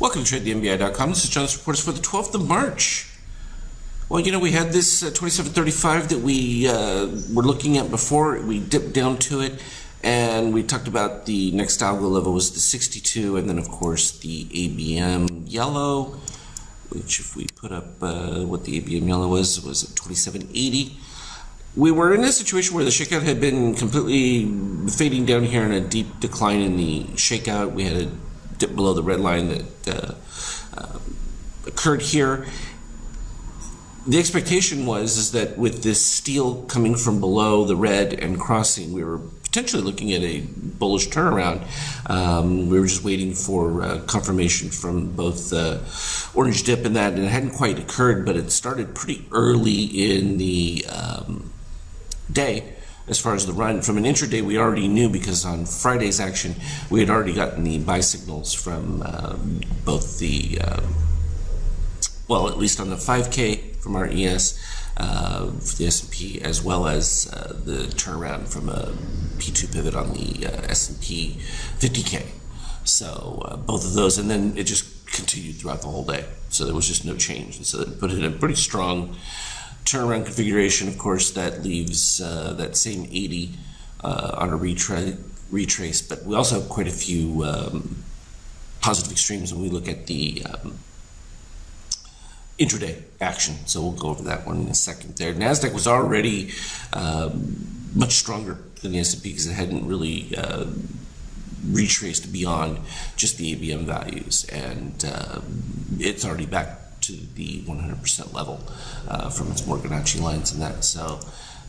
Welcome to TradeTheMBI.com. This is John's Reports for the 12th of March. Well, you know, we had this 2735 that we were looking at before. We dipped down to it, and we talked about the next algo level was the 62, and then, of course, the ABM yellow, which if we put up what the ABM yellow was at 2780. We were in a situation where the shakeout had been completely fading down here in a deep decline in the shakeout. We had a dip below the red line that occurred here. The expectation is that with this steel coming from below the red and crossing, we were potentially looking at a bullish turnaround. We were just waiting for confirmation from both the orange dip and that, and it hadn't quite occurred, but it started pretty early in the day. As far as the run, from an intraday, we already knew because on Friday's action, we had already gotten the buy signals from both the, well, at least on the 5K from our ES, for the S&P, as well as the turnaround from a P2 pivot on the S&P 50K. So both of those, and then it just continued throughout the whole day. So there was just no change. And so it put it in a pretty strong turnaround configuration. Of course, that leaves that same 80 on a retrace, but we also have quite a few positive extremes when we look at the intraday action. So we'll go over that one in a second there. NASDAQ was already much stronger than the S&P because it hadn't really retraced beyond just the ABM values, and it's already back to the 100% level from its Morganacci lines and that. So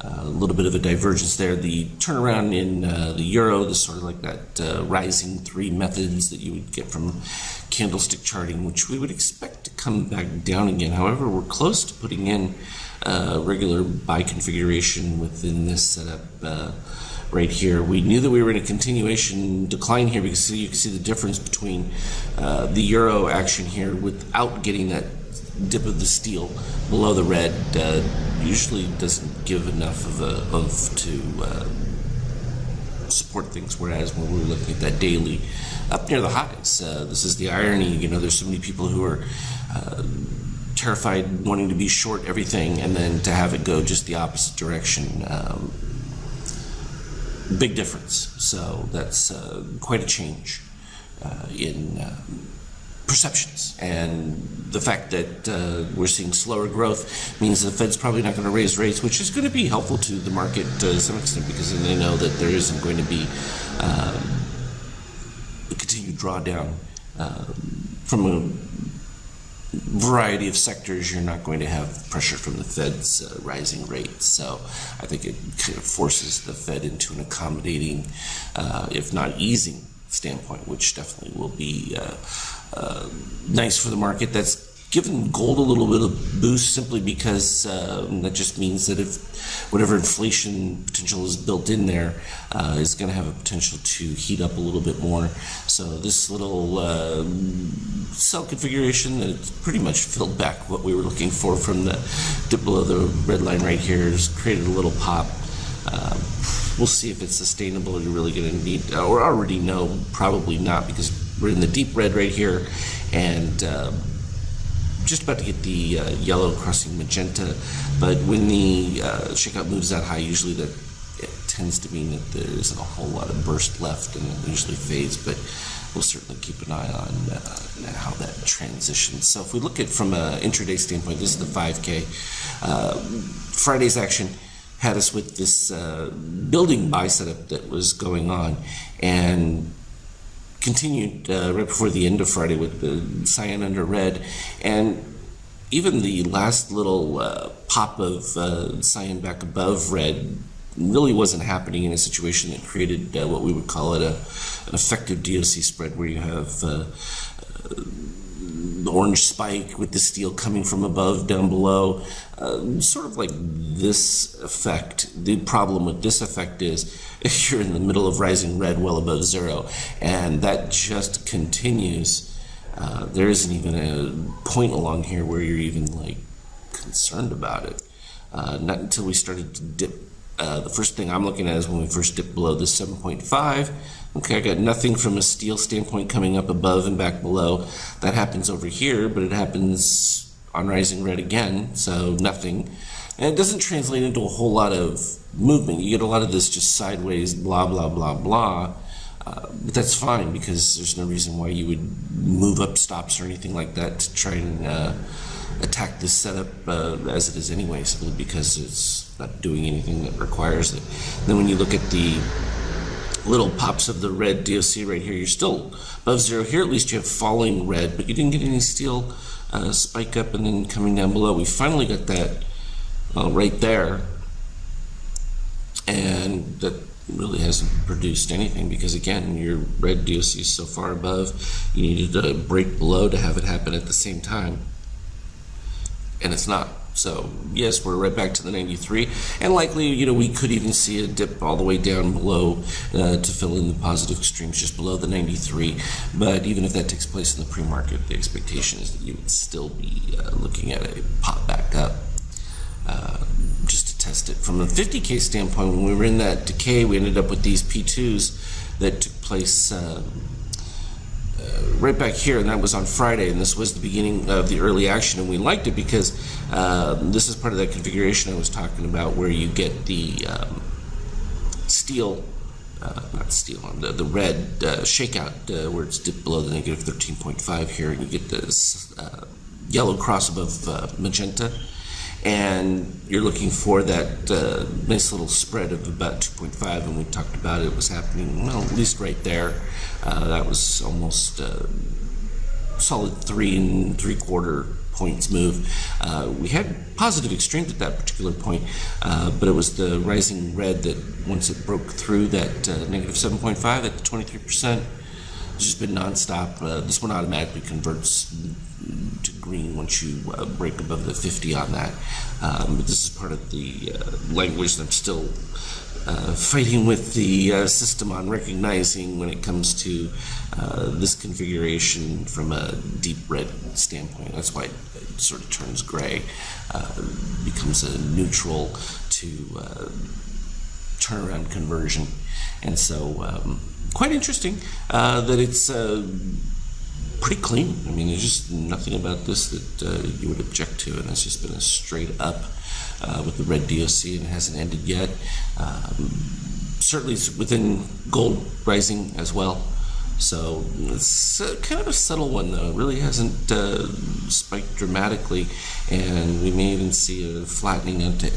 a little bit of a divergence there. The turnaround in the euro, the sort of like that rising three methods that you would get from candlestick charting, which we would expect to come back down again. However, we're close to putting in regular buy configuration within this setup right here. We knew that we were in a continuation decline here because you can see the difference between the euro action here without getting that dip of the steel below the red. Usually doesn't give enough of a oomph to support things, whereas when we were looking at that daily up near the highs, this is the irony. You know, there's so many people who are terrified, wanting to be short everything, and then to have it go just the opposite direction. Big difference. So that's quite a change in perceptions, and the fact that we're seeing slower growth means the Fed's probably not going to raise rates, which is going to be helpful to the market to some extent, because then they know that there isn't going to be a continued drawdown from a variety of sectors. You're not going to have pressure from the Fed's rising rates. So I think it kind of forces the Fed into an accommodating, if not easing, standpoint, which definitely will be nice for the market. That's given gold a little bit of boost simply because that just means that if whatever inflation potential is built in there is going to have a potential to heat up a little bit more. So this little sell configuration that it's pretty much filled back what we were looking for from the dip below the red line right here has created a little pop. We'll see if it's sustainable. You're really going to need, or already know, probably not, because we're in the deep red right here, and just about to get the yellow crossing magenta. But when the shakeout moves that high, usually that it tends to mean that there isn't a whole lot of burst left, and it usually fades. But we'll certainly keep an eye on how that transitions. So if we look at from an intraday standpoint, this is the 5K. Friday's action had us with this building buy setup that was going on, and continued right before the end of Friday with the cyan under red, and even the last little pop of cyan back above red really wasn't happening in a situation that created what we would call it an effective DOC spread, where you have the orange spike with the steel coming from above down below, sort of like this effect. The problem with this effect is if you're in the middle of rising red well above zero, and that just continues, there isn't even a point along here where you're even like concerned about it. Not until we started to dip the first thing I'm looking at is when we first dip below this 7.5. Okay, I got nothing from a steel standpoint coming up above and back below. That happens over here, but it happens on rising red again, so nothing. And it doesn't translate into a whole lot of movement. You get a lot of this just sideways, blah, blah, blah, blah. But that's fine, because there's no reason why you would move up stops or anything like that to try and attack this setup as it is anyway, simply because it's not doing anything that requires it. Then when you look at the little pops of the red DOC right here, you're still above zero. Here at least you have falling red, but you didn't get any steel spike up and then coming down below. We finally got that right there, and that really hasn't produced anything, because again, your red DOC is so far above, you needed to break below to have it happen at the same time, and it's not. So yes, we're right back to the 93, and likely, we could even see a dip all the way down below to fill in the positive extremes just below the 93. But even if that takes place in the pre-market, the expectation is that you would still be looking at a pop back up. Just to test it. From a 50K standpoint, when we were in that decay, we ended up with these P2s that took place right back here, and that was on Friday, and this was the beginning of the early action, and we liked it because this is part of that configuration I was talking about, where you get the steel, not steel, the red shakeout, where it's dipped below the negative 13.5 here, and you get this yellow cross above magenta. And you're looking for that nice little spread of about 2.5, and we talked about it was happening, well, at least right there. That was almost solid 3 3/4 points move. We had positive extremes at that particular point, but it was the rising red that once it broke through that negative 7.5 at 23%, it's just been nonstop. This one automatically converts to green once you break above the 50 on that. But this is part of the language that I'm still fighting with the system on recognizing when it comes to this configuration from a deep red standpoint. That's why it sort of turns gray, becomes a neutral to turnaround conversion. And so quite interesting that it's pretty clean. I mean, there's just nothing about this that you would object to, and it's just been a straight up with the red DOC, and it hasn't ended yet. Certainly it's within gold rising as well. So it's kind of a subtle one, though. It really hasn't spiked dramatically, and we may even see a flattening into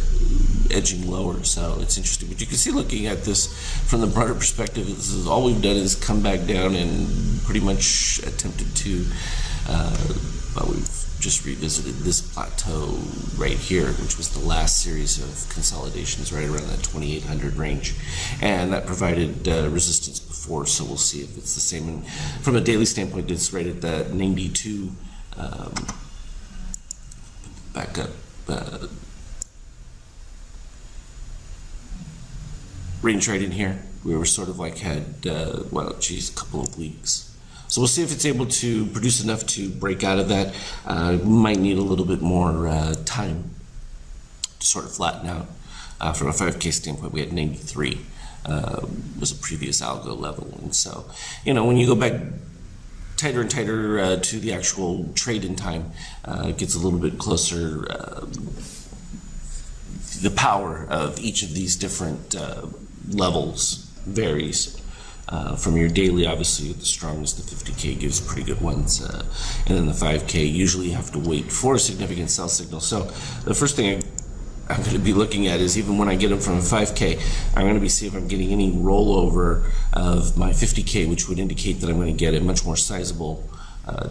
edging lower. So it's interesting. But you can see, looking at this from the broader perspective, this is all we've done is come back down and pretty much attempted to, well, we've just revisited this plateau right here, which was the last series of consolidations right around that 2800 range, and that provided resistance before, so we'll see if it's the same. And from a daily standpoint, it's right at that 92 back up range right in here. We were sort of like had well, geez, a couple of weeks. So we'll see if it's able to produce enough to break out of that. We might need a little bit more time to sort of flatten out. From a 5K standpoint, we had 93 was a previous algo level. And so, when you go back tighter and tighter to the actual trade-in time, it gets a little bit closer. The power of each of these different levels varies. From your daily, obviously, the strongest, the 50K gives pretty good ones. And then the 5K, usually you have to wait for a significant sell signal. So the first thing I'm going to be looking at is, even when I get them from a 5K, I'm going to see if I'm getting any rollover of my 50K, which would indicate that I'm going to get a much more sizable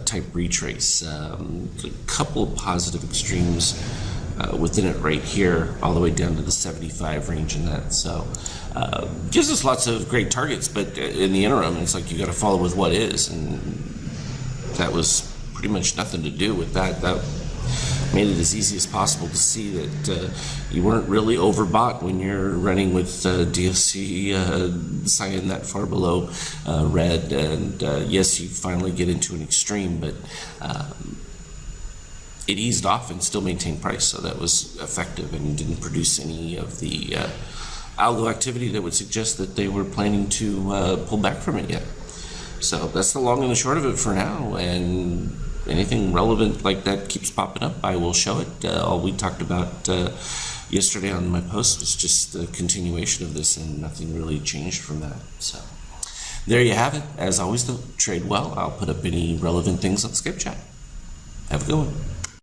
type retrace. A couple of positive extremes within it right here, all the way down to the 75 range in that. So gives us lots of great targets, but in the interim, it's like you got to follow with what is, and that was pretty much nothing to do with that. That made it as easy as possible to see that you weren't really overbought when you're running with DOC cyan that far below red, and yes, you finally get into an extreme, but it eased off and still maintained price, so that was effective and didn't produce any of the algo activity that would suggest that they were planning to pull back from it yet. So that's the long and the short of it for now, and anything relevant like that keeps popping up, I will show it. All we talked about yesterday on my post was just a continuation of this, and nothing really changed from that. So there you have it. As always, though, trade well. I'll put up any relevant things on Skype chat. Have a good one.